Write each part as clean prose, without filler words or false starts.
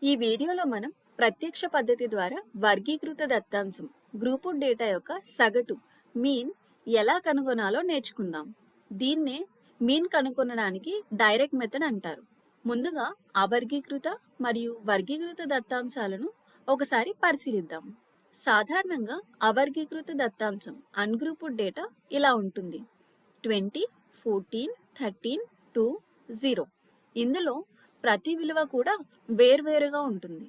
ఈ వీడియోలో మనం ప్రత్యక్ష పద్ధతి ద్వారా వర్గీకృత దత్తాంశం గ్రూపుడ్ డేటా యొక్క సగటు మీన్ ఎలా కనుగొనాలో నేర్చుకుందాం. దీన్నే మీన్ కనుగొనడానికి డైరెక్ట్ మెథడ్ అంటారు. ముందుగా అవర్గీకృత మరియు వర్గీకృత దత్తాంశాలను ఒకసారి పరిశీలిద్దాం. సాధారణంగా అవర్గీకృత దత్తాంశం అన్గ్రూపుడ్ డేటా ఇలా ఉంటుంది: 20, 14, 13, 2, 0. ఇందులో ప్రతి విలువ కూడా వేర్వేరుగా ఉంటుంది.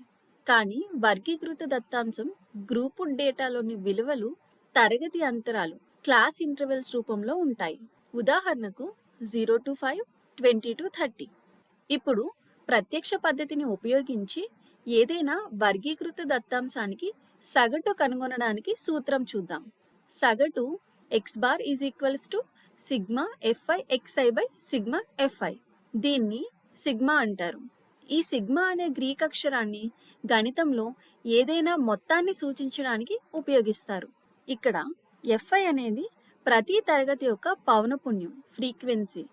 కానీ వర్గీకృత దత్తాంశం గ్రూపుడ్ డేటాలోని విలువలు తరగతి అంతరాలు క్లాస్ ఇంటర్వెల్స్ రూపంలో ఉంటాయి. ఉదాహరణకు 0 to 5, 20 to 30. ఇప్పుడు ప్రత్యక్ష పద్ధతిని ఉపయోగించి ఏదైనా వర్గీకృత దత్తాంశానికి సగటు కనుగొనడానికి సూత్రం చూద్దాం. సగటు x bar is equals to sigma fi xi by sigma fi. దీన్ని సిగ్మా అంటారు. ఈ సిగ్మా అనే గ్రీక్ అక్షరాన్ని గణితంలో ఏదైనా మొత్తాన్ని సూచించడానికి ఉపయోగిస్తారు. ఇక్కడ fi అనేది ప్రతి తరగతి యొక్క పౌనపున్యం ఫ్రీక్వెన్సీ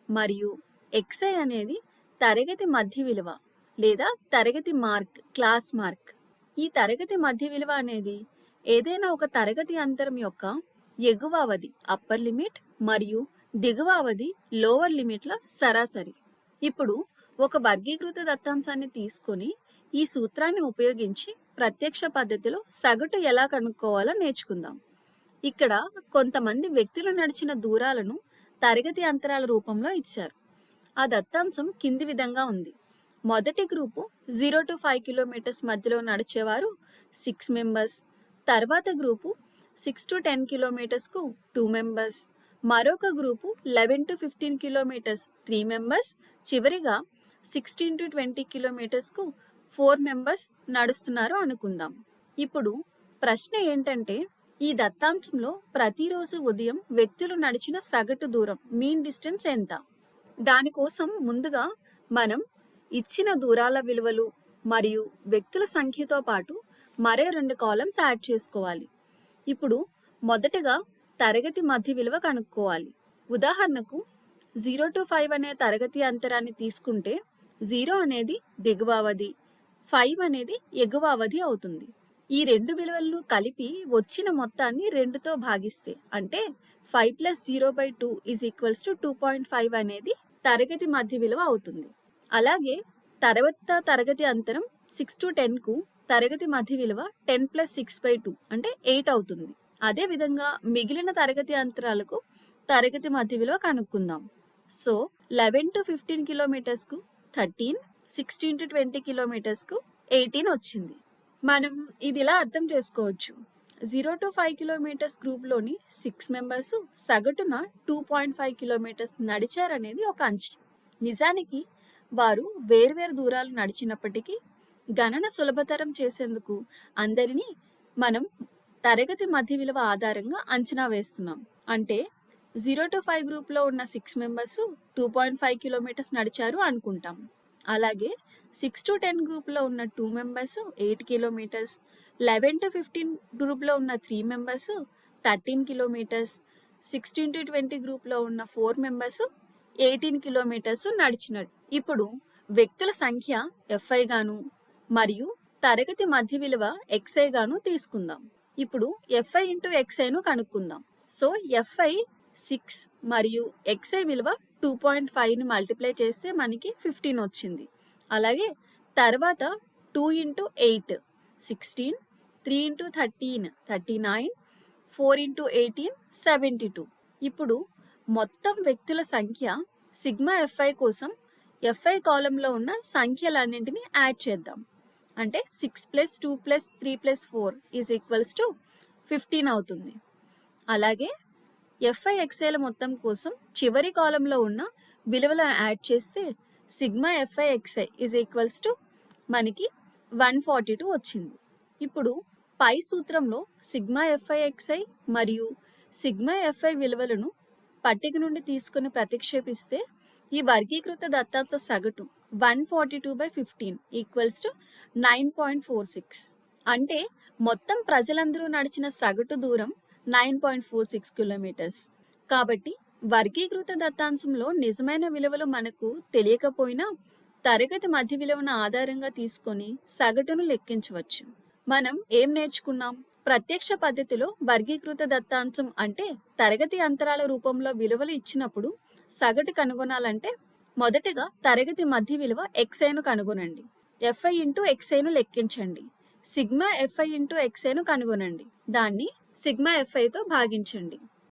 మరియు xi అనేది తరగతి మధ్య విలువ లేదా తరగతి మార్క్ క్లాస్ మార్క్. ఈ తరగతి మధ్య విలువ అనేది ఏదైనా ఒక తరగతి అంతరం యొక్క ఎగువ అవధి అప్పర్ లిమిట్ మరియు దిగువ అవధి లోవర్ లిమిట్ల సరాసరి. ఇప్పుడు ఒక వర్గీకృత దత్తాంశాన్ని తీసుకొని ఈ సూత్రాన్ని ఉపయోగించి ప్రత్యక్ష పద్ధతిలో సగటు ఎలా కనుక్కోవాలో నేర్చుకుందాం. ఇక్కడ కొంతమంది వ్యక్తులు నడిచిన దూరాలను తరగతి అంతరాల రూపంలో ఇచ్చారు. ఆ దత్తాంశం కింది విధంగా ఉంది. మొదటి గ్రూపు 0 to 5 కిలోమీటర్స్ మధ్యలో నడిచేవారు 6 మెంబర్స్, తర్వాత గ్రూపు 6 to 10 కిలోమీటర్స్కు 2 మెంబర్స్, మరొక గ్రూపు 11 to 15 కిలోమీటర్స్ 3 మెంబర్స్, చివరిగా 16 to 20 కిలోమీటర్స్కు 4 మెంబర్స్ నడుస్తున్నారు అనుకుందాం. ఇప్పుడు ప్రశ్న ఏంటంటే, ఈ దత్తాంశంలో ప్రతిరోజు ఉదయం వ్యక్తులు నడిచిన సగటు దూరం మీన్ డిస్టెన్స్ ఎంత? దానికోసం ముందుగా మనం ఇచ్చిన దూరాల విలువలు మరియు వ్యక్తుల సంఖ్యతో పాటు మరే 2 కాలమ్స్ యాడ్ చేసుకోవాలి. ఇప్పుడు మొదటగా తరగతి మధ్య విలువ కనుక్కోవాలి. ఉదాహరణకు 0 to 5 అనే తరగతి అంతరాన్ని తీసుకుంటే 0 అనేది దిగువ అవధి, 5 అనేది ఎగువ అవధి అవుతుంది. ఈ 2 విలువలను కలిపి వచ్చిన మొత్తాన్ని 2తో భాగిస్తే అంటే 5 + 0/2 ఈజ్ ఈక్వల్స్ టు 2.5 అనేది తరగతి మధ్య విలువ అవుతుంది. అలాగే తర్వాత తరగతి అంతరం 6 to 10కు తరగతి మధ్య విలువ 10 + 6/2 అంటే 8 అవుతుంది. అదేవిధంగా మిగిలిన తరగతి అంతరాలకు తరగతి మధ్య విలువ కనుక్కుందాం. సో 11 to 15 కిలోమీటర్స్కు 13, 16 to 20 కిలోమీటర్స్కు 18 వచ్చింది. మనం ఇది ఇలా అర్థం చేసుకోవచ్చు: 0 to 5 కిలోమీటర్స్ గ్రూప్లోని 6 మెంబర్స్ సగటున 2.5 కిలోమీటర్స్ నడిచారనేది ఒక అంచనా. నిజానికి వారు వేర్వేరు దూరాలు నడిచినప్పటికీ గణన సులభతరం చేసేందుకు అందరినీ మనం తరగతి మధ్య విలువ ఆధారంగా అంచనా వేస్తున్నాం. అంటే 0 to 5 గ్రూప్లో ఉన్న 6 మెంబర్స్ 2.5 కిలోమీటర్స్ నడిచారు అనుకుంటాం. అలాగే 6 to 10 గ్రూప్లో ఉన్న 2 మెంబర్స్ 8 కిలోమీటర్స్, 11 to 15 గ్రూప్లో ఉన్న 3 మెంబర్స్ 13 కిలోమీటర్స్, 16 to 20 గ్రూప్లో ఉన్న 4 మెంబర్స్ 18 కిలోమీటర్స్ నడిచినట్టు. ఇప్పుడు వ్యక్తుల సంఖ్య fi గాను మరియు తరగతి మధ్య విలువ xi గాను తీసుకుందాం. ఇప్పుడు fi ఇంటూ xiను కనుక్కుందాం. సో fi 6 మరియు xi విలువ 2.5ని మల్టిప్లై చేస్తే మనకి 15 వచ్చింది. అలాగే తర్వాత 2 into 8 16, 3 into 13 39, 4 into 18 72. ఇప్పుడు మొత్తం వ్యక్తుల సంఖ్య సిగ్మా fi కోసం fi కాలంలో ఉన్న సంఖ్యలన్నింటినీ యాడ్ చేద్దాం. అంటే 6 + 2 + 3 + 4 ఈజ్ ఈక్వల్స్ టు 15 అవుతుంది. అలాగే fi xiల మొత్తం కోసం చివరి కాలంలో ఉన్న విలువలను యాడ్ చేస్తే sigma fi xi is equals to మనకి 142 వచ్చింది. ఇప్పుడు పై సూత్రంలో సిగ్మా fi xi మరియు సిగ్మా fi విలువలను పట్టిక నుండి తీసుకుని ప్రతిక్షేపిస్తే ఈ వర్గీకృత దత్తాంశ సగటు 142/15 ఈక్వల్స్ టు 9.46. అంటే మొత్తం ప్రజలందరూ నడిచిన సగటు దూరం 9.46 కిలోమీటర్స్. కాబట్టి వర్గీకృత దత్తాంశంలో నిజమైన విలువలు మనకు తెలియకపోయినా తరగతి మధ్య విలువను ఆధారంగా తీసుకొని సగటును లెక్కించవచ్చు. మనం ఏం నేర్చుకున్నాం? ప్రత్యక్ష పద్ధతిలో వర్గీకృత దత్తాంశం అంటే తరగతి అంతరాల రూపంలో విలువలు ఇచ్చినప్పుడు సగటు కనుగొనాలంటే మొదటగా తరగతి మధ్య విలువ xi ను కనుగొనండి. fi ఇంటూ xi ను లెక్కించండి. సిగ్మా fi ఇంటూ xi ను కనుగొనండి. దాన్ని సిగ్మా fi తో భాగించండి.